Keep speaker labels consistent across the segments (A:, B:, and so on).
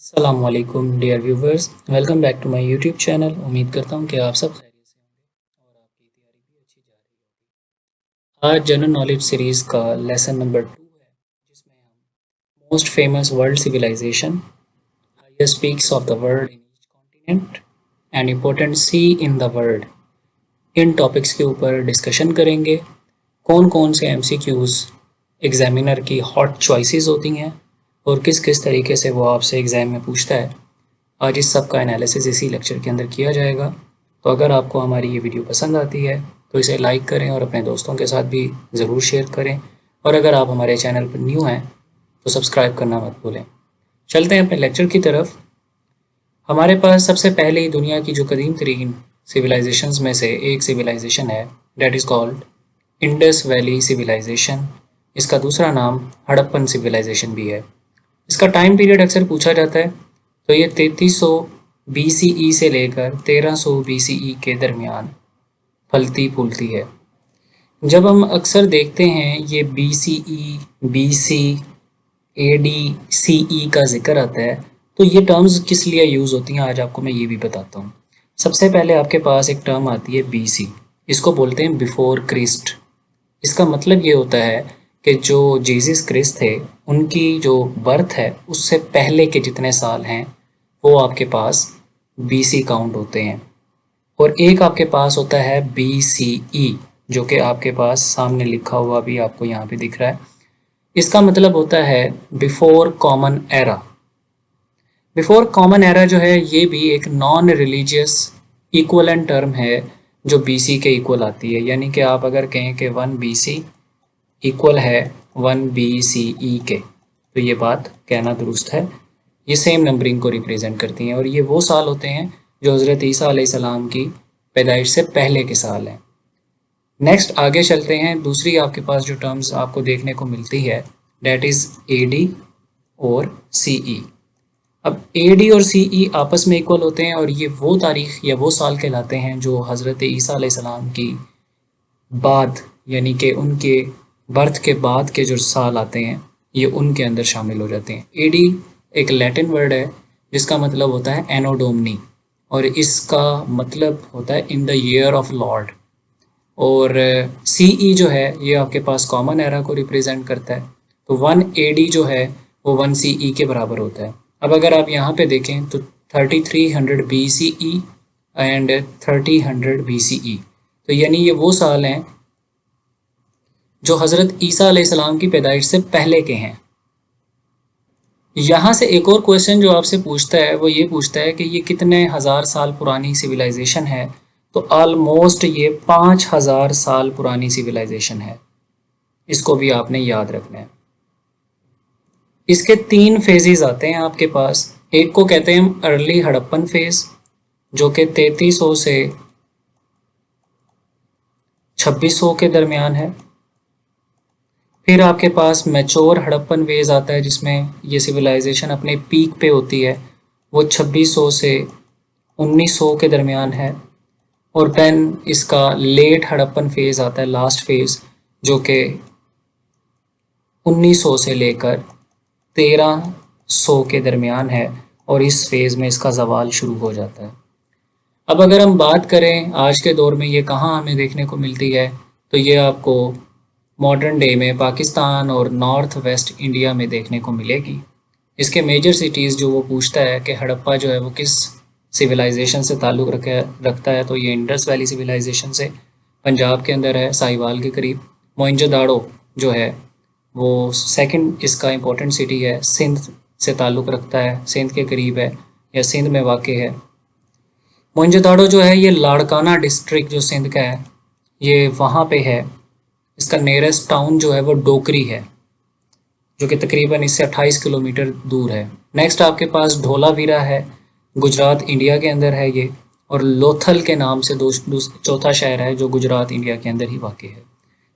A: अस्सलामुअलैकुम dear viewers, welcome back to my YouTube channel. उम्मीद करता हूँ कि आप सब खैरियत से होंगे और आपकी तैयारी भी अच्छी जा रही होगी। आज जनरल नॉलेज सीरीज़ का लेसन नंबर 2 है, जिसमें हम most famous world civilization, highest peaks of the world in each continent and important sea in the world, इन टॉपिक्स के ऊपर डिस्कशन करेंगे। कौन कौन से एमसीक्यूज़ एग्जामिनर की हॉट चॉइसेस होती हैं और किस किस तरीके से वो आपसे एग्ज़ाम में पूछता है। आज इस सब का एनालिसिस इसी लेक्चर के अंदर किया जाएगा। तो अगर आपको हमारी ये वीडियो पसंद आती है तो इसे लाइक करें और अपने दोस्तों के साथ भी ज़रूर शेयर करें, और अगर आप हमारे चैनल पर न्यू हैं तो सब्सक्राइब करना मत भूलें। चलते हैं अपने लेक्चर की तरफ। हमारे पास सबसे पहले ही दुनिया की जो कदीम तरीन सिविलाइजेशंस में से एक सिविलाइजेशन है, that is called Indus valley civilization. इसका दूसरा नाम हड़प्पन सिविलाइजेशन भी है। इसका टाइम पीरियड अक्सर पूछा जाता है, तो ये 3300 BCE से लेकर 1300 BCE के दरमियान फलती फूलती है। जब हम अक्सर देखते हैं ये BCE, BC, AD, CE का जिक्र आता है, तो ये टर्म्स किस लिए यूज़ होती हैं आज आपको मैं ये भी बताता हूँ। सबसे पहले आपके पास एक टर्म आती है BC, इसको बोलते हैं बिफोर क्रिस्ट। इसका मतलब ये होता है कि जो जीसस क्रिस्ट थे उनकी जो बर्थ है उससे पहले के जितने साल हैं वो आपके पास BC काउंट होते हैं। और एक आपके पास होता है BCE, जो कि आपके पास सामने लिखा हुआ भी आपको यहाँ पे दिख रहा है। इसका मतलब होता है before common era. Before common era जो है ये भी एक नॉन रिलीजियस इक्वलेंट टर्म है जो BC के इक्वल आती है। यानी कि आप अगर कहें कि 1 BC इक्वल है 1 BCE के, तो ये बात कहना दुरुस्त है। ये सेम नंबरिंग को रिप्रेजेंट करती हैं और ये वो साल होते हैं जो हज़रत ईसा अलैहिस्सलाम की पैदाइश से पहले के साल हैं। नेक्स्ट आगे चलते हैं। दूसरी आपके पास जो टर्म्स आपको देखने को मिलती है डेट इज़ AD और CE। अब AD और CE आपस में इक्वल होते हैं और ये वो तारीख या वो साल कहलाते हैं जो हज़रत ईसा अलैहिस्सलाम की बाद, यानी कि उनके बर्थ के बाद के जो साल आते हैं ये उनके अंदर शामिल हो जाते हैं। AD एक लैटिन वर्ड है जिसका मतलब होता है एनो डोमिनी, और इसका मतलब होता है in the year of Lord. और CE जो है ये आपके पास कॉमन एरा को रिप्रेजेंट करता है। तो 1 AD जो है वो 1 CE के बराबर होता है। अब अगर आप यहाँ पे देखें तो 3300 BCE एंड 3000 BCE, तो यानी ये वो साल हैं जो हज़रत ईसा अलैहिस्सलाम की पैदाइश से पहले के हैं। यहाँ से एक और क्वेश्चन जो आपसे पूछता है वो ये पूछता है कि ये कितने हज़ार साल पुरानी सिविलाइजेशन है। तो ऑलमोस्ट ये 5000 साल पुरानी सिविलाइजेशन है। इसको भी आपने याद रखना है। इसके 3 फेजेस आते हैं आपके पास। एक को कहते हैं हम अर्ली हड़प्पन फेज, जो कि 3300 से 2600 के दरमियान है। फिर आपके पास मैच्योर हड़प्पन फेज आता है जिसमें ये सिविलाइजेशन अपने पीक पे होती है, वो 2600 से 1900 के दरमियान है। और देन इसका लेट हड़प्पन फेज आता है, लास्ट फेज, जो कि 1900 से लेकर 1300 के दरमियान है, और इस फेज़ में इसका ज़वाल शुरू हो जाता है। अब अगर हम बात करें आज के दौर में ये कहाँ हमें देखने को मिलती है, तो ये आपको मॉडर्न डे में पाकिस्तान और नॉर्थ वेस्ट इंडिया में देखने को मिलेगी। इसके मेजर सिटीज़ जो वो पूछता है कि हड़प्पा जो है वो किस सिविलाइजेशन से ताल्लुक़ रखता है, तो ये इंडस वैली सिविलाइजेशन से, पंजाब के अंदर है, साहिवाल के करीब। मोइंजोदाड़ो जो है वो सेकंड इसका इम्पोर्टेंट सिटी है, सिंध से ताल्लुक़ रखता है, सिंध के करीब है या सिंध में वाक़ है। मोइंजोदाड़ो जो है ये लाड़काना डिस्ट्रिक्ट जो सिंध का है ये वहाँ पे है। इसका नियरेस्ट टाउन जो है वो डोकरी है, जो कि तकरीबन इससे 28 किलोमीटर दूर है। नेक्स्ट आपके पास धोलावीरा है, गुजरात इंडिया के अंदर है ये, और लोथल के नाम से चौथा शहर है जो गुजरात इंडिया के अंदर ही वाक़ है।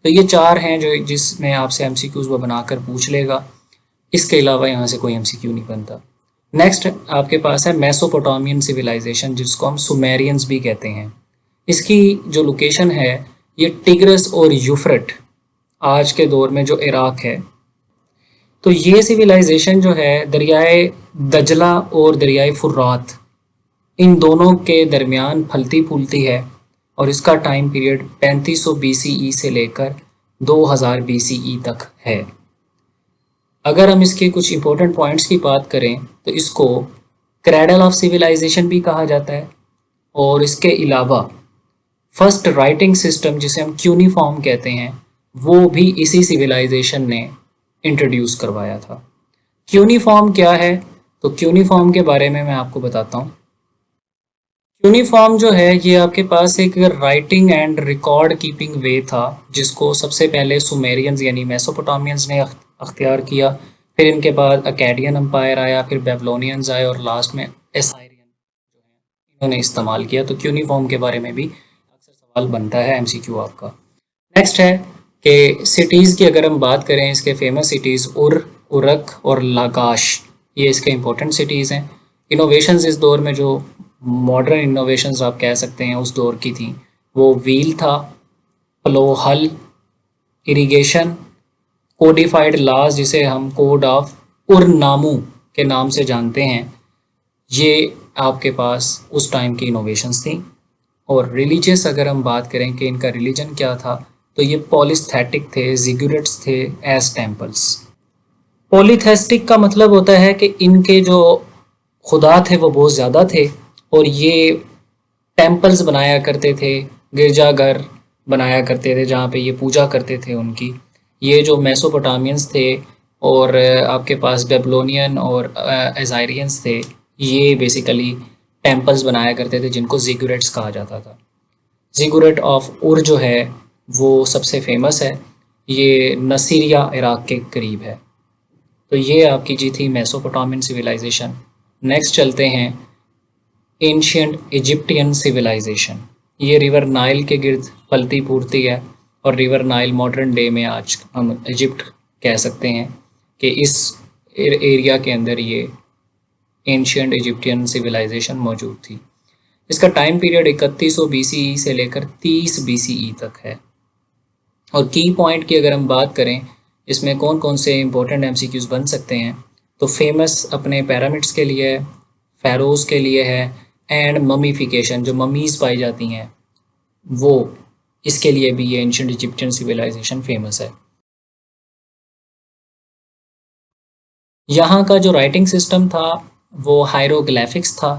A: तो ये 4 हैं जो जिसमें आपसे MCQs वो बनाकर पूछ लेगा। इसके अलावा यहाँ से कोई MCQ नहीं बनता। नेक्स्ट आपके पास है मेसोपोटामियन सिविलाइजेशन, जिसको हम सुमेरियंस भी कहते हैं। इसकी जो लोकेशन है ये टिग्रस और यूफ्रट, आज के दौर में जो इराक है, तो ये सिविलाइजेशन जो है दरियाए दजला और दरियाए फुर्रात इन दोनों के दरमियान फलती फूलती है और इसका टाइम पीरियड 3500 BCE से लेकर 2000 BCE तक है। अगर हम इसके कुछ इंपॉर्टेंट पॉइंट्स की बात करें तो इसको क्रैडल ऑफ सिविलाइजेशन भी कहा जाता है और इसके अलावा फर्स्ट राइटिंग सिस्टम जिसे हम क्यूनिफॉर्म कहते हैं वो भी इसी सिविलाइजेशन ने इंट्रोड्यूस करवाया था। क्यूनिफॉर्म क्या है? तो क्यूनिफॉर्म के बारे में मैं आपको बताता हूँ। क्यूनिफॉर्म जो है ये आपके पास एक राइटिंग एंड रिकॉर्ड कीपिंग वे था जिसको सबसे पहले सुमेरियंस यानी मेसोपोटामियंस ने अख्तियार किया, फिर इनके बाद अकेडियन एम्पायर आया, फिर बेबलोनियंस आए और लास्ट में एसायरियन जो है इन्होंने इस्तेमाल किया। तो क्यूनिफॉर्म के बारे में भी अक्सर सवाल बनता है MCQ आपका। नेक्स्ट है कि सिटीज़ की अगर हम बात करें, इसके फेमस सिटीज़ उरक और लागाश ये इसके इम्पोर्टेंट सिटीज़ हैं। इनोवेशंस इस दौर में जो मॉडर्न इनोवेशंस आप कह सकते हैं उस दौर की थी, वो व्हील था, प्लो हल, इरिगेशन, कोडिफाइड लॉज जिसे हम कोड ऑफ उरनामू के नाम से जानते हैं, ये आपके पास उस टाइम की इनोवेशंस थी। और रिलीजियस अगर हम बात करें कि इनका रिलीजन क्या था, तो ये पॉलिस्थेटिक थे, जिगुरेट्स थे एज टेम्पल्स। पॉलीथेस्टिक का मतलब होता है कि इनके जो खुदा थे वो बहुत ज़्यादा थे और ये टेम्पल्स बनाया करते थे, गिरजाघर बनाया करते थे जहाँ पे ये पूजा करते थे उनकी। ये जो मेसोपोटामियंस थे और आपके पास बेबलोनियन और एजायरियंस थे, ये बेसिकली टेम्पल्स बनाया करते थे जिनको जिगुरेट्स कहा जाता था। जिगुरेट ऑफ उर जो है वो सबसे फेमस है, ये नसीरिया इराक के करीब है। तो ये आपकी जी थी मेसोपोटामियन सिविलाइजेशन। नेक्स्ट चलते हैं एंशियंट इजिप्टियन सिविलाइजेशन। ये रिवर नाइल के गिर्द फलती फूलती है और रिवर नाइल मॉडर्न डे में आज हम इजिप्ट कह सकते हैं कि इस एरिया के अंदर ये एंशियंट इजिप्टियन सिविलाइजेशन मौजूद थी। इसका टाइम पीरियड 3100 BCE से लेकर 30 BCE तक है। और की पॉइंट की अगर हम बात करें, इसमें कौन कौन से इंपॉर्टेंट MCQs बन सकते हैं, तो फेमस अपने पिरामिड्स के लिए, फेरोज के लिए है, एंड ममीफिकेशन जो ममीज पाई जाती हैं वो, इसके लिए भी ये एंशिएंट इजिप्शियन सिविलाइजेशन फेमस है। यहाँ का जो राइटिंग सिस्टम था वो हायरोग्लिफिक्स था।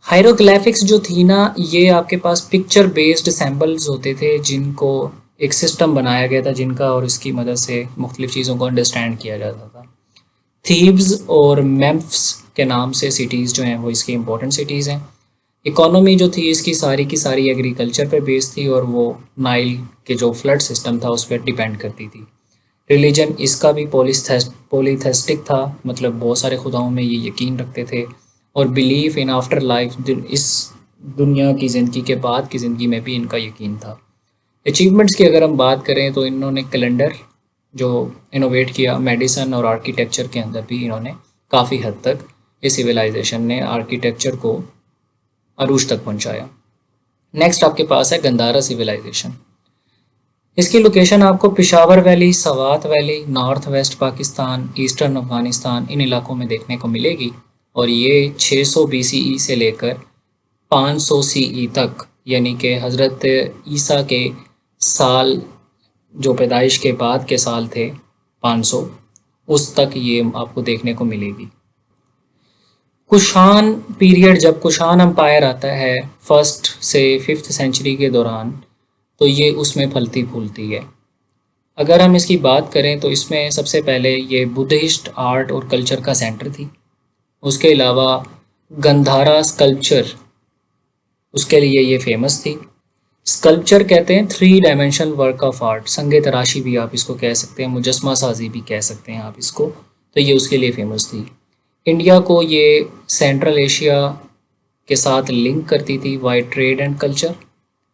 A: हायरोग्लिफिक्स जो थी ना, ये आपके पास पिक्चर बेस्ड सैम्पल्स होते थे जिनको एक सिस्टम बनाया गया था जिनका और इसकी मदद से मुख्तलिफ चीज़ों को अंडरस्टैंड किया जाता था। थीब्स और मेम्फिस के नाम से सिटीज़ जो हैं वो इसकी इंपॉर्टेंट सिटीज़ हैं। इकोनॉमी जो थी इसकी सारी की सारी एग्रीकल्चर पे बेस्ड थी और वो नाइल के जो फ्लड सिस्टम था उस पर डिपेंड करती थी। रिलीजन इसका भी पॉलीथेस्टिक था, मतलब बहुत सारे खुदाओं में ये यकीन रखते थे और बिलीफ इन आफ्टर लाइफ, इस दुनिया की ज़िंदगी के बाद की ज़िंदगी में भी इनका यकीन था। अचीवमेंट्स की अगर हम बात करें तो इन्होंने कैलेंडर जो इनोवेट किया, मेडिसन और आर्किटेक्चर के अंदर भी इन्होंने काफ़ी हद तक इस सिविलाइजेशन ने आर्किटेक्चर को अरूज तक पहुंचाया। नेक्स्ट आपके पास है गंधारा सिविलाइजेशन। इसकी लोकेशन आपको Peshawar valley, Swat valley, north west Pakistan, eastern Afghanistan इन इलाकों में देखने को मिलेगी और ये 600 BCE से लेकर 500 CE तक, यानी कि हज़रत ईसा के साल जो पैदाइश के बाद के साल थे 500, उस तक ये आपको देखने को मिलेगी। कुशान पीरियड, जब कुशान एम्पायर आता है 1st से 5th सेंचुरी के दौरान, तो ये उसमें फलती फूलती है। अगर हम इसकी बात करें तो इसमें सबसे पहले ये बुद्धिस्ट आर्ट और कल्चर का सेंटर थी। उसके अलावा गंधारा स्कल्पचर, उसके लिए ये फेमस थी। स्कल्पचर कहते हैं 3 डायमेंशनल वर्क ऑफ आर्ट, संगे तराशी भी आप इसको कह सकते हैं, मुजस्मा साजी भी कह सकते हैं आप इसको, तो ये उसके लिए फेमस थी। इंडिया को ये सेंट्रल एशिया के साथ लिंक करती थी बाय ट्रेड एंड कल्चर।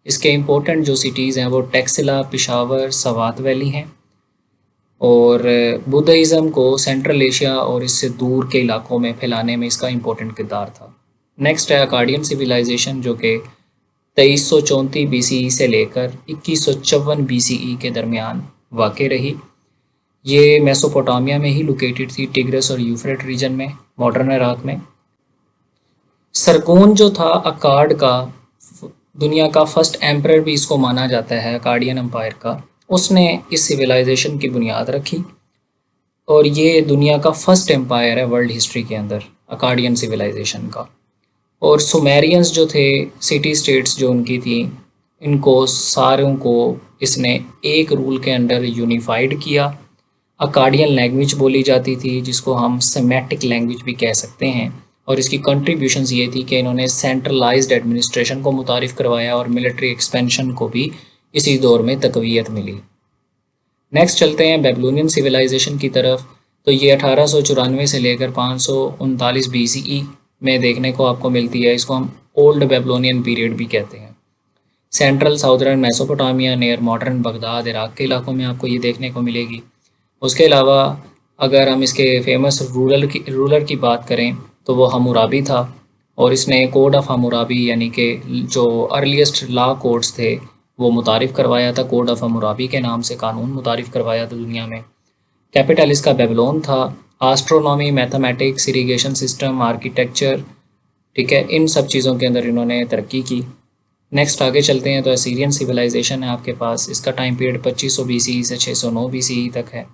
A: इसके इम्पोर्टेंट जो सिटीज़ हैं वो टेक्सिला, पिशावर, सवात वैली हैं और बुद्धिज़्म को सेंट्रल एशिया और इससे दूर के इलाकों में फैलाने में इसका इम्पोर्टेंट किरदार था। नेक्स्ट है अकाडियन सिविलाइजेशन जो कि 2334 BCE से लेकर 2154 BCE के दरमियान वाक़ रही। ये मेसोपोटामिया में ही लोकेटेड थी, टिग्रिस और यूफ्रेट रीजन में, मॉडर्न इराक में। सरगोन जो था अकाड का, दुनिया का फर्स्ट एम्परर भी इसको माना जाता है, अकाडियन एम्पायर का, उसने इस सिविलाइजेशन की बुनियाद रखी और ये दुनिया का फर्स्ट एम्पायर है वर्ल्ड हिस्ट्री के अंदर, अकाडियन सिविलाइजेशन का। और सुमेरियंस जो थे, सिटी स्टेट्स जो उनकी थी, इनको सारों को इसने एक रूल के अंडर यूनिफाइड किया। अकाडियन लैंग्वेज बोली जाती थी जिसको हम सेमेटिक लैंग्वेज भी कह सकते हैं, और इसकी कंट्रीब्यूशंस ये थी कि इन्होंने सेंट्रलाइज्ड एडमिनिस्ट्रेशन को मुतारिफ़ करवाया और मिलिट्री एक्सपेंशन को भी इसी दौर में तकवीत मिली। नेक्स्ट चलते हैं बेबलोनियन सिविलाइजेशन की तरफ। तो ये 1894 से लेकर 539 BCE में देखने को आपको मिलती है। इसको हम ओल्ड बेबलोनियन पीरियड भी कहते हैं। Central southern Mesopotamia near modern Baghdad, Iraq के इलाकों में आपको ये देखने को मिलेगी। उसके अलावा अगर हम इसके फेमस रूलर की बात करें तो वो हम्मुराबी था, और इसने कोड ऑफ हम्मुराबी यानी कि जो अर्लीस्ट लॉ कोड्स थे वो मुतारिफ़ करवाया था। कोड ऑफ हम्मुराबी के नाम से कानून मुतारिफ़ करवाया था दुनिया में। कैपिटल इसका बेबलोन था। Astronomy, mathematics, irrigation system, architecture, ठीक है, इन सब चीज़ों के अंदर इन्होंने तरक्की की। नेक्स्ट आगे चलते हैं तो असीरियन सिविलाइजेशन है आपके पास। इसका टाइम पीरियड 2500 BCE से 609 BCE तक है,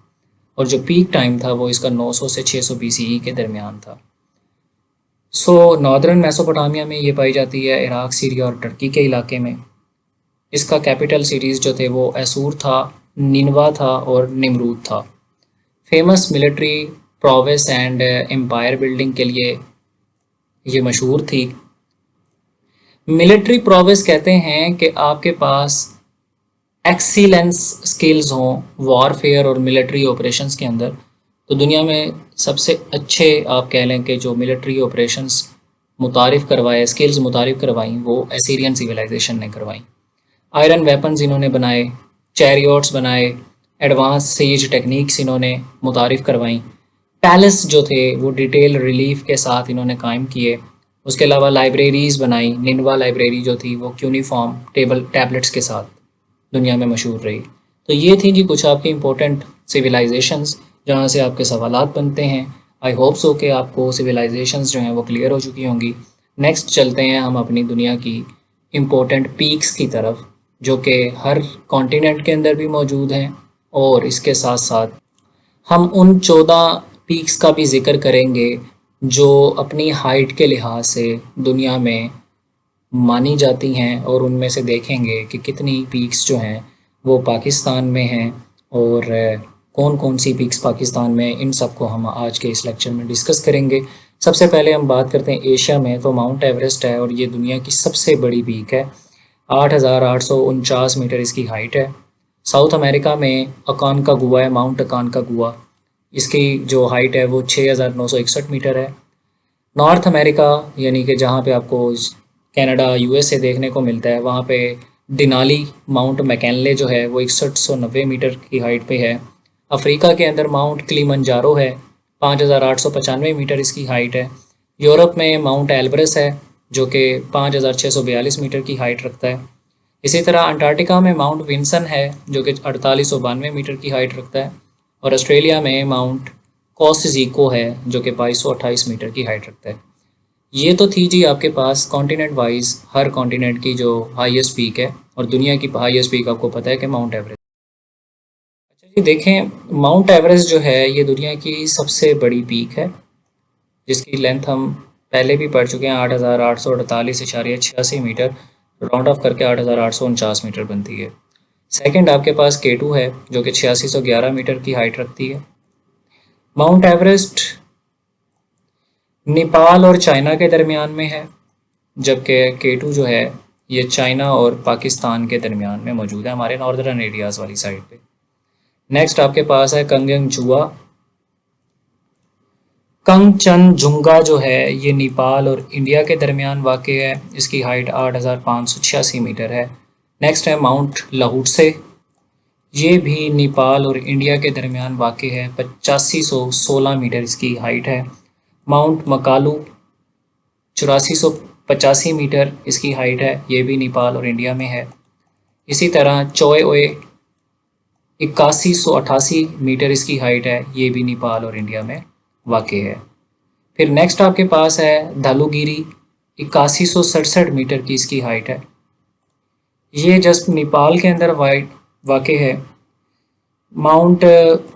A: और जो पीक टाइम था वो इसका 900 से 600 BCE के दरमियान था। नॉर्दर्न मेसोपोटामिया में ये पाई जाती है, इराक, सीरिया और टर्की के इलाके में। इसका कैपिटल सिटीज़ जो थे वो एसूर था, निनवा था और निमरूद था। Famous military prowess and empire building के लिए ये मशहूर थी। मिलिट्री प्रोवेस कहते हैं कि आपके पास एक्सीलेंस स्किल्स हों वॉरफेयर और मिलिट्री ऑपरेशंस के अंदर। तो दुनिया में सबसे अच्छे आप कह लें कि जो मिलिट्री ऑपरेशंस मुतारिफ़ करवाए, स्किल्स मुतारिफ़ करवाई, वो एसीरियन सिविलाइजेशन ने करवाई। आयरन वेपन्स इन्होंने बनाए, चैरियोट्स बनाए, एडवांस सीज टेक्निक्स इन्होंने मुतारिफ़ करवाई। पैलेस जो थे वो डिटेल रिलीफ के साथ इन्होंने कायम किए। उसके अलावा लाइब्रेरीज़ बनाई। निनवा लाइब्रेरी जो थी वो क्यूनिफॉर्म टैबलेट्स के साथ दुनिया में मशहूर रही। तो ये थी जी कुछ आपकी इम्पोर्टेंट सिविलाइजेशंस जहाँ से आपके सवालात बनते हैं। आई होप सो कि आपको सिविलाइजेशंस जो हैं वो क्लियर हो चुकी होंगी। नेक्स्ट चलते हैं हम अपनी दुनिया की इम्पोर्टेंट पीक्स की तरफ, जो कि हर कॉन्टिनेंट के अंदर भी मौजूद हैं, और इसके साथ साथ हम उन 14 पीक्स का भी जिक्र करेंगे जो अपनी हाइट के लिहाज से दुनिया में मानी जाती हैं, और उनमें से देखेंगे कि कितनी पीक्स जो हैं वो पाकिस्तान में हैं और कौन कौन सी पीक्स पाकिस्तान में। इन सब को हम आज के इस लेक्चर में डिस्कस करेंगे। सबसे पहले हम बात करते हैं एशिया में, तो माउंट एवरेस्ट है और ये दुनिया की सबसे बड़ी पीक है। 8,849 मीटर इसकी हाइट है। साउथ अमेरिका में अकानकागुआ है, माउंट अकानकागुआ, इसकी जो हाइट है वो 6,961 मीटर है। नॉर्थ अमेरिका यानी कि जहाँ पे आपको कनाडा, USA देखने को मिलता है, वहाँ पे दिनाली माउंट मैकेनले जो है वो 6190 मीटर की हाइट पे है। अफ्रीका के अंदर माउंट किलिमंजारो है, 5,895 मीटर इसकी हाइट है। यूरोप में माउंट एल्ब्रस है जो कि 5,642 मीटर की हाइट रखता है। इसी तरह अंटार्कटिका में माउंट विंसन है जो कि 4892 मीटर की हाइट रखता है। और ऑस्ट्रेलिया में माउंट कॉसजिको है जो कि 2228 मीटर की हाइट रखता है। ये तो थी जी आपके पास कॉन्टिनेंट वाइज हर कॉन्टिनेंट की जो हाईएस्ट पीक है, और दुनिया की हाईएस्ट पीक आपको पता है कि माउंट एवरेस्ट। अच्छा जी, देखें माउंट एवरेस्ट जो है ये दुनिया की सबसे बड़ी पीक है, जिसकी लेंथ हम पहले भी पढ़ चुके हैं, 8,848.86 मीटर, राउंड ऑफ करके 8,849 मीटर बनती है। सेकंड आपके पास K2 है जो कि 8611 मीटर की हाइट रखती है। माउंट एवरेस्ट नेपाल और चाइना के दरमियान में है, जबकि K2 जो है ये चाइना और पाकिस्तान के दरमियान में मौजूद है, हमारे नॉर्दर्न एरियाज़ वाली साइड पे। नेक्स्ट आपके पास है कंगचुआ। कंगचनजुंगा जो है ये नेपाल और इंडिया के दरमियान वाक़ है, इसकी हाइट 8,586 मीटर है। नेक्स्ट है माउंट लाहौटसे, ये भी नेपाल और इंडिया के दरमियान वाक़ है, 8516 मीटर इसकी हाइट है। माउंट मकालू 8485 मीटर इसकी हाइट है, ये भी नेपाल और इंडिया में है। इसी तरह चोए ओए 8188 मीटर इसकी हाइट है। ये भी नेपाल और इंडिया में वाक़ है। फिर नेक्स्ट आपके पास है धालूगिरी, 8167 मीटर की इसकी हाइट है। ये जस्ट नेपाल के अंदर वाक़ है। माउंट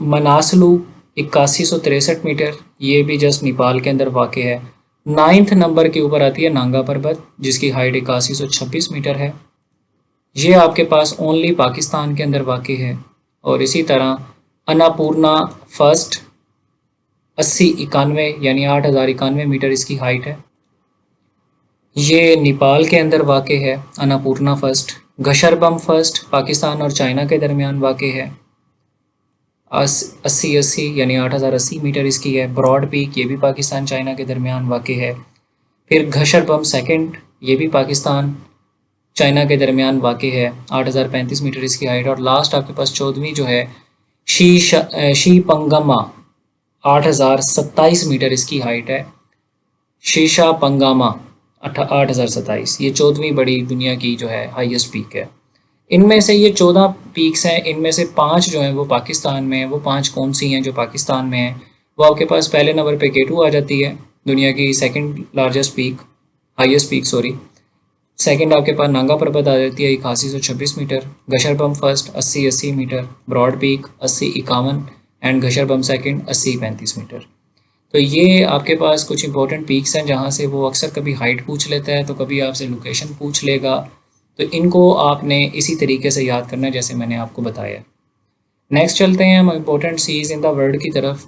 A: मनासलू 8163 मीटर, ये भी जस्ट नेपाल के अंदर वाक़ है। 9th नंबर के ऊपर आती है नांगा पर्वत, जिसकी हाइट 8126 मीटर है। ये आपके पास ओनली पाकिस्तान के अंदर वाक़ है। और इसी तरह अन्नपूर्णा फर्स्ट 8091 यानी 8091 मीटर इसकी हाइट है। ये नेपाल के अंदर वाक़ है अन्नपूर्णा फर्स्ट। घशरबम फर्स्ट पाकिस्तान और चाइना के दरमियान वाक़ है। 80 यानी 8080 मीटर इसकी है। ब्रॉड पीक, ये भी पाकिस्तान चाइना के दरमियान वाक़ है। फिर घशरबम सेकंड, ये भी पाकिस्तान चाइना के दरमियान वाक़ है। 8035 मीटर इसकी हाइट। और लास्ट आपके पास 14वीं जो है शी पंगमा, 8027 मीटर इसकी हाइट है। शीशा पंगामा 8027, ये 14वीं बड़ी दुनिया की जो है हाईएस्ट पीक है। इनमें से ये 14 पीक्स हैं, इनमें से 5 जो हैं वो पाकिस्तान में हैं। वो 5 कौन सी हैं जो पाकिस्तान में हैं? वो आपके पास पहले नंबर पे K2 आ जाती है, दुनिया की second largest peak, highest peak sorry. Second आपके पास नांगा पर्वत आ जाती है 8126 metre. Gasherbrum first 80 metre. Broad peak 8051 and Gasherbrum second 8035 metre. तो ये आपके पास कुछ इंपॉर्टेंट पीक्स हैं जहाँ से वो अक्सर कभी हाइट पूछ लेता है तो कभी आपसे लोकेशन पूछ लेगा। तो इनको आपने इसी तरीके से याद करना है जैसे मैंने आपको बताया। नेक्स्ट चलते हैं हम important seas in the world की तरफ।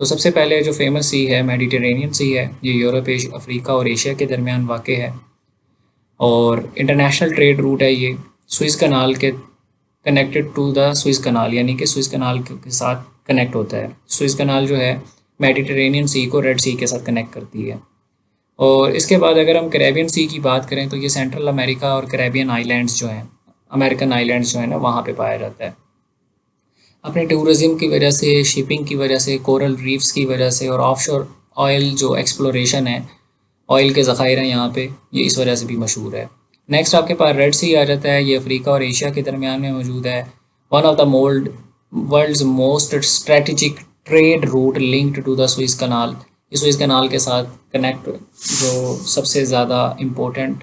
A: तो सबसे पहले जो फेमस सी है मेडिटेरेनियन सी है। ये यूरोप, अफ्रीका और एशिया के दरमियान वाक़ है और इंटरनेशनल ट्रेड रूट है। ये स्विस कनाल के connected to the Suez canal, यानी कि स्विस कनाल के साथ कनेक्ट होता है। स्विस कनाल जो है मेडिटेरेनियन सी को रेड सी के साथ कनेक्ट करती है। और इसके बाद अगर हम कैरेबियन सी की बात करें तो ये सेंट्रल अमेरिका और कैरेबियन आइलैंड्स जो हैं, अमेरिकन आइलैंड्स जो है ना, वहाँ पे पाया जाता है। अपने टूरिज़्म की वजह से, शिपिंग की वजह से, कोरल रीफ्स की वजह से और ऑफशोर ऑयल जो एक्सप्लोरेशन है, ऑयल के ज़खायर हैं यहाँ पे, ये इस वजह से भी मशहूर है। नेक्स्ट आपके पास रेड सी आ जाता है। ये अफ्रीका और एशिया के दरमियान में मौजूद है। One of the world's most strategic trade route linked to the Suez canal. इस स्विस कनाल के साथ कनेक्ट जो सबसे ज़्यादा इम्पोर्टेंट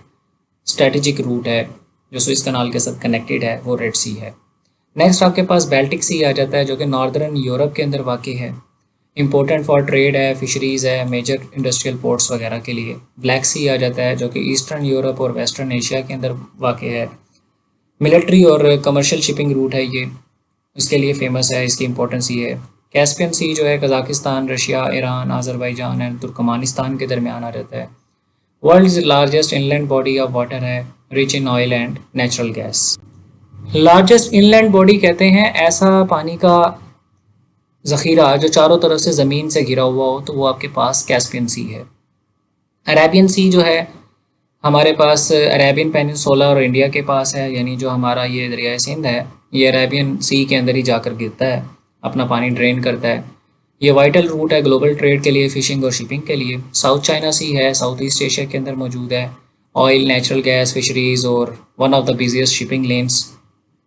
A: स्ट्रेटेजिक रूट है जो स्विस कनाल के साथ कनेक्टेड है वो रेड सी है। नेक्स्ट आपके पास बाल्टिक सी आ जाता है जो कि नॉर्दर्न यूरोप के अंदर वाक़ है। इम्पोर्टेंट फॉर ट्रेड है, फिशरीज़ है, मेजर इंडस्ट्रियल पोर्ट्स वगैरह के लिए। ब्लैक सी आ जाता है जो कि ईस्टर्न यूरोप और वेस्टर्न एशिया के अंदर वाक़ है। मिलिट्री और कमर्शियल शिपिंग रूट है ये, इसके लिए फेमस है, इसकी इंपॉर्टेंस ये है। कैस्पियन सी जो है Kazakhstan, Russia, Iran, Azerbaijan and Turkmenistan के दरमियान आ जाता है। World's largest inland body of water है, rich in oil and natural gas. Largest inland body कहते हैं ऐसा पानी का ज़ख़ीरा जो चारों तरफ से ज़मीन से घिरा हुआ हो, तो वो आपके पास कैस्पियन सी है। अरेबियन सी जो है हमारे पास अरेबियन पेनिनसुला और इंडिया के पास है, यानी जो हमारा ये दरिया सिंध है ये अरेबियन सी के अंदर ही जाकर गिरता है, अपना पानी ड्रेन करता है। ये वाइटल रूट है ग्लोबल ट्रेड के लिए, फ़िशिंग और शिपिंग के लिए। साउथ चाइना सी है, साउथ ईस्ट एशिया के अंदर मौजूद है। ऑयल, नेचुरल गैस, फिशरीज़ और one of the busiest shipping lens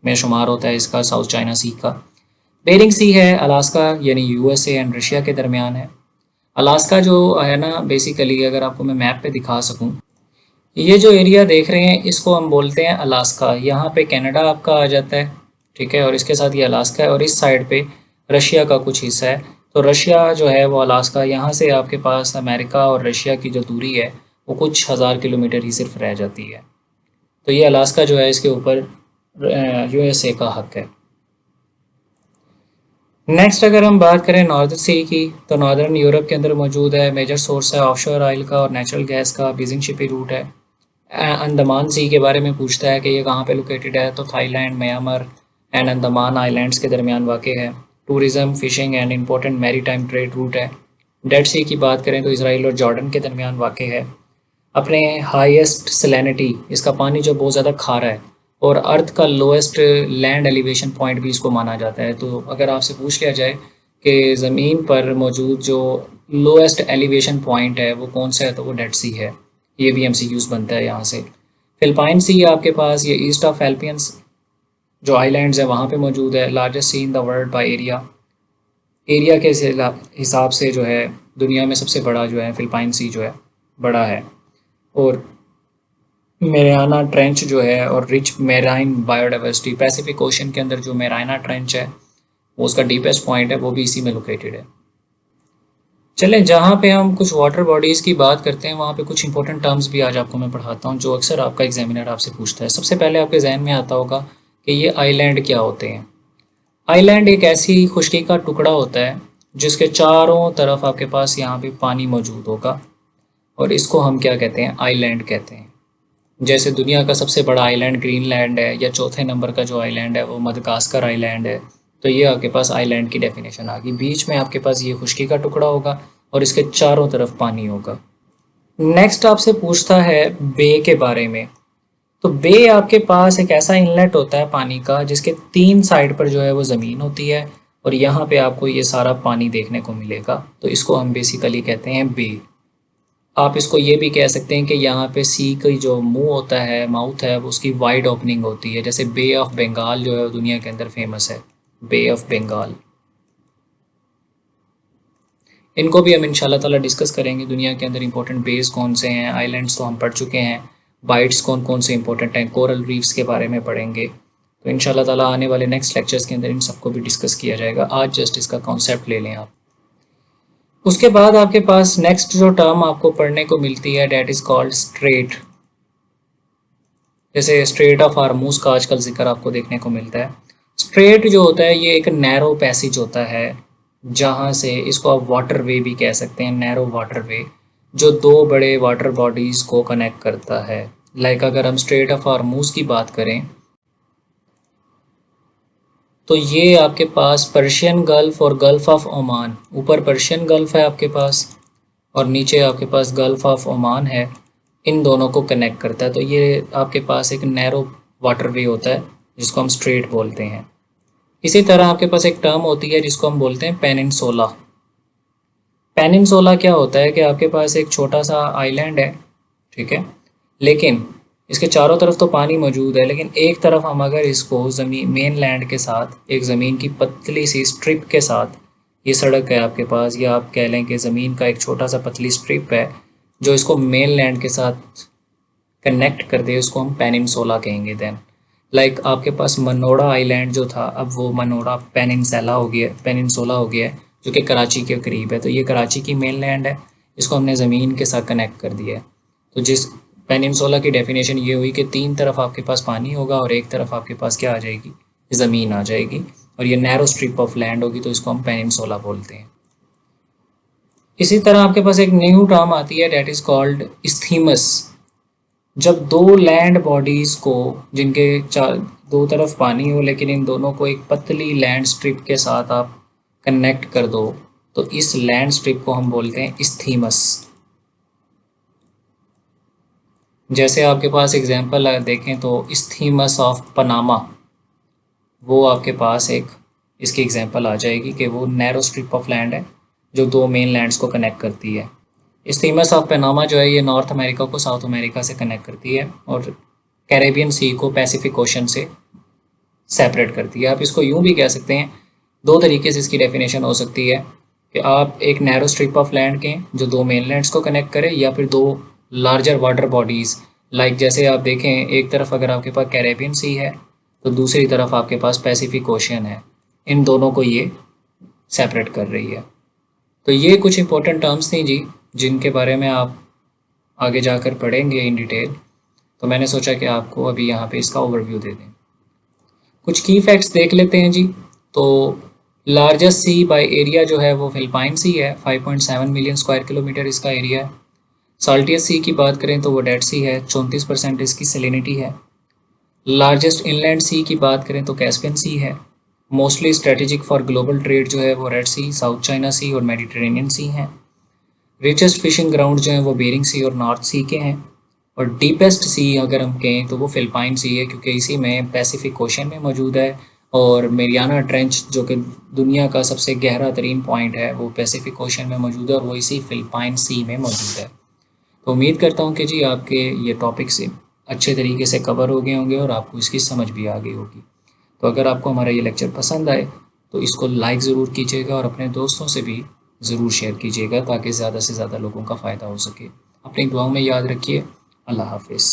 A: में शुमार होता है इसका साउथ चाइना सी का। बेरिंग सी है, अलास्का यानी यूएसए एंड रशिया के दरमियान है। अलास्का जो है ना, बेसिकली अगर आपको मैं मैप पे दिखा सकूं, ये जो एरिया देख रहे हैं इसको हम बोलते हैं अलास्का। यहाँ पे कनाडा आपका आ जाता है, ठीक है, और इसके साथ ये अलास्का है और इस साइड पे रशिया का कुछ हिस्सा है। तो रशिया जो है वो अलास्का, यहाँ से आपके पास अमेरिका और रशिया की जो दूरी है वो कुछ हज़ार किलोमीटर ही सिर्फ रह जाती है। तो ये अलास्का जो है इसके ऊपर यूएसए का हक है। नेक्स्ट अगर हम बात करें नॉर्थ सी की, तो नॉर्दर्न यूरोप के अंदर मौजूद है। मेजर सोर्स है ऑफशोर ऑयल का और नेचुरल गैस का। बिजिंग शिपिंग रूट है। अंडमान सी के बारे में पूछता है कि ये कहाँ पे लोकेटेड है, तो Thailand, Myanmar and Andaman islands के दरमियान वाक़ है। Tourism, fishing and important maritime trade route है। डेड सी की बात करें तो इसराइल और जॉर्डन के दरमियान वाक़ है। अपने हाईएस्ट सैलिनिटी, इसका पानी जो बहुत ज़्यादा खारा है, और अर्थ का लोएस्ट लैंड एलिवेशन पॉइंट भी इसको माना जाता है। तो अगर आपसे पूछ लिया जाए कि ज़मीन पर मौजूद जो लोएस्ट एलिवेशन पॉइंट है वो कौन सा है, तो वो डेड सी है। ये भी एमसीक्यूज़ बनता है यहाँ से। फिलिपाइन सी आपके पास, ये ईस्ट ऑफ एल्पियंस जो आइलैंड्स है वहाँ पे मौजूद है। Largest C in the world by area, area के हिसाब से जो है दुनिया में सबसे बड़ा जो है फिलिपाइन सी जो है बड़ा है। और मेरियाना ट्रेंच जो है और rich marine biodiversity, Pacific ocean के अंदर जो मेरियाना ट्रेंच है वो उसका डीपेस्ट पॉइंट है, वो भी इसी में लोकेटेड है। चलें, जहाँ पे हम कुछ वाटर बॉडीज़ की बात करते हैं वहाँ पे कुछ इंपॉर्टेंट टर्म्स भी आज आपको मैं पढ़ाता हूँ जो अक्सर आपका एग्जामिनर आपसे पूछता है। सबसे पहले आपके जहन में आता होगा कि ये आइलैंड क्या होते हैं। आइलैंड एक ऐसी खुशकी का टुकड़ा होता है जिसके चारों तरफ आपके पास यहाँ पे पानी मौजूद होगा, और इसको हम क्या कहते हैं, आइलैंड कहते हैं। जैसे दुनिया का सबसे बड़ा आइलैंड ग्रीनलैंड है, या चौथे नंबर का जो आइलैंड है वो मदगास्कर आइलैंड है। तो ये आपके पास आइलैंड की डेफिनेशन आ गई। बीच में आपके पास ये खुशकी का टुकड़ा होगा और इसके चारों तरफ पानी होगा। नेक्स्ट आपसे पूछता है बे के बारे में। तो बे आपके पास एक ऐसा इनलेट होता है पानी का जिसके 3 साइड पर जो है वो ज़मीन होती है, और यहाँ पे आपको ये सारा पानी देखने को मिलेगा। तो इसको हम बेसिकली कहते हैं बे। आप इसको ये भी कह सकते हैं कि यहाँ पे सी की जो मुंह होता है, माउथ है, वो उसकी वाइड ओपनिंग होती है। जैसे बे ऑफ बंगाल जो है वो दुनिया के अंदर फेमस है, बे ऑफ बंगाल। इनको भी हम इंशाल्लाह ताला डिस्कस करेंगे। दुनिया के अंदर इंपॉर्टेंट बेस कौन से हैं, आइलैंड्स तो हम पढ़ चुके हैं, बाइट्स कौन कौन से इंपॉर्टेंट हैं, कोरल रीफ्स के बारे में पढ़ेंगे। तो इंशाल्लाह ताला आने वाले नेक्स्ट लेक्चर्स के अंदर इन सबको भी डिस्कस किया जाएगा। आज जस्ट इसका कॉन्सेप्ट ले लें आप। उसके बाद आपके पास नेक्स्ट जो टर्म आपको पढ़ने को मिलती है डेट इज़ कॉल्ड स्ट्रेट। जैसे स्ट्रेट ऑफ हार्मूज का आजकल जिक्र आपको देखने को मिलता है। स्ट्रेट जो होता है ये एक नैरो पैसेज होता है, जहाँ से इसको आप वाटर वे भी कह सकते हैं, नैरो वाटर वे, जो दो बड़े वाटर बॉडीज़ को कनेक्ट करता है। लाइक अगर हम स्ट्रेट ऑफ हार्मूज की बात करें तो ये आपके पास पर्शियन गल्फ और गल्फ ऑफ ओमान, ऊपर पर्शियन गल्फ है आपके पास और नीचे आपके पास गल्फ ऑफ ओमान है, इन दोनों को कनेक्ट करता है। तो ये आपके पास एक नैरो वाटरवे होता है जिसको हम स्ट्रेट बोलते हैं। इसी तरह आपके पास एक टर्म होती है जिसको हम बोलते हैं पेनिनसोला। पेनिनसोला क्या होता है कि आपके पास एक छोटा सा आइलैंड है, ठीक है, लेकिन इसके चारों तरफ तो पानी मौजूद है, लेकिन एक तरफ हम अगर इसको ज़मीन मेन लैंड के साथ एक ज़मीन की पतली सी स्ट्रिप के साथ, ये सड़क है आपके पास, या आप कह लें कि ज़मीन का एक छोटा सा पतली स्ट्रिप है जो इसको मेन लैंड के साथ कनेक्ट कर दे, उसको हम पेनिनसोला कहेंगे। देन लाइक आपके पास मनोड़ा आइलैंड जो था, अब वो मनोड़ा पेनिनसोला हो गया, पेनिनसोला हो गया है, जो कि कराची के करीब है। तो ये कराची की मेन लैंड है, इसको हमने ज़मीन के साथ कनेक्ट कर दिया है। तो जिस पेनिनसोला की डेफिनेशन ये हुई कि 3 तरफ आपके पास पानी होगा और एक तरफ आपके पास क्या आ जाएगी, ज़मीन आ जाएगी, और ये नैरो स्ट्रिप ऑफ लैंड होगी, तो इसको हम पेनिनसोला बोलते हैं। इसी तरह आपके पास एक न्यू टर्म आती है डेट इज़ कॉल्ड इस्थीमस। जब दो लैंड बॉडीज़ को, जिनके चार दो तरफ पानी हो लेकिन इन दोनों को एक पतली लैंड स्ट्रिप के साथ आप कनेक्ट कर दो, तो इस लैंड स्ट्रिप को हम बोलते हैं इस्थीमस। जैसे आपके पास एग्जांपल देखें तो इस्थीमस ऑफ पनामा, वो आपके पास एक इसकी एग्जांपल आ जाएगी कि वो नैरो स्ट्रिप ऑफ लैंड है जो दो मेन लैंड्स को कनेक्ट करती है। इस्थीमस ऑफ पनामा जो है ये नॉर्थ अमेरिका को साउथ अमेरिका से कनेक्ट करती है और कैरेबियन सी को पैसिफिक ओशन से सेपरेट करती है। आप इसको यूँ भी कह सकते हैं, दो तरीके से इसकी डेफिनेशन हो सकती है कि आप एक नैरो स्ट्रिप ऑफ लैंड के जो दो मेन लैंड्स को कनेक्ट करें, या फिर दो लार्जर वाटर बॉडीज़, लाइक जैसे आप देखें एक तरफ अगर आपके पास कैरेबियन सी है तो दूसरी तरफ आपके पास पैसिफिक ओशन है, इन दोनों को ये सेपरेट कर रही है। तो ये कुछ इंपॉर्टेंट टर्म्स थी जी, जिनके बारे में आप आगे जाकर पढ़ेंगे इन डिटेल। तो मैंने सोचा कि आपको अभी यहाँ पे इसका ओवरव्यू दे दें। कुछ की फैक्ट्स देख लेते हैं जी। तो लार्जेस्ट सी बाय एरिया जो है वो फिलिपाइन सी है, 5.7 मिलियन स्क्वायर किलोमीटर इसका एरिया है। साल्टियस सी की बात करें तो वो डेड सी है, 34% इसकी सैलिनिटी है। लार्जेस्ट इनलैंड सी की बात करें तो कैस्पियन सी है। Mostly strategic for global trade जो है वो रेड सी, साउथ चाइना सी और मेडिटेरेनियन सी हैं। रिचेस्ट फिशिंग ग्राउंड जो हैं वो बेरिंग सी और नॉर्थ सी के हैं। और डीपेस्ट सी अगर हम कहें तो वो फिलिपाइन सी है, क्योंकि इसी में पैसिफिक ओशन में मौजूद है, और मेरियाना ट्रेंच जो कि दुनिया का सबसे गहरा तरीन पॉइंट है वो पैसिफिक ओशन में मौजूद है और वो इसी फिलिपाइन सी में मौजूद है। तो उम्मीद करता हूँ कि जी आपके ये टॉपिक्स अच्छे तरीके से कवर हो गए होंगे और आपको इसकी समझ भी आ गई होगी। तो अगर आपको हमारा ये लेक्चर पसंद आए तो इसको लाइक ज़रूर कीजिएगा और अपने दोस्तों से भी ज़रूर शेयर कीजिएगा ताकि ज़्यादा से ज़्यादा लोगों का फ़ायदा हो सके। अपनी दुआओं में याद रखिए। अल्लाह हाफ़िज़।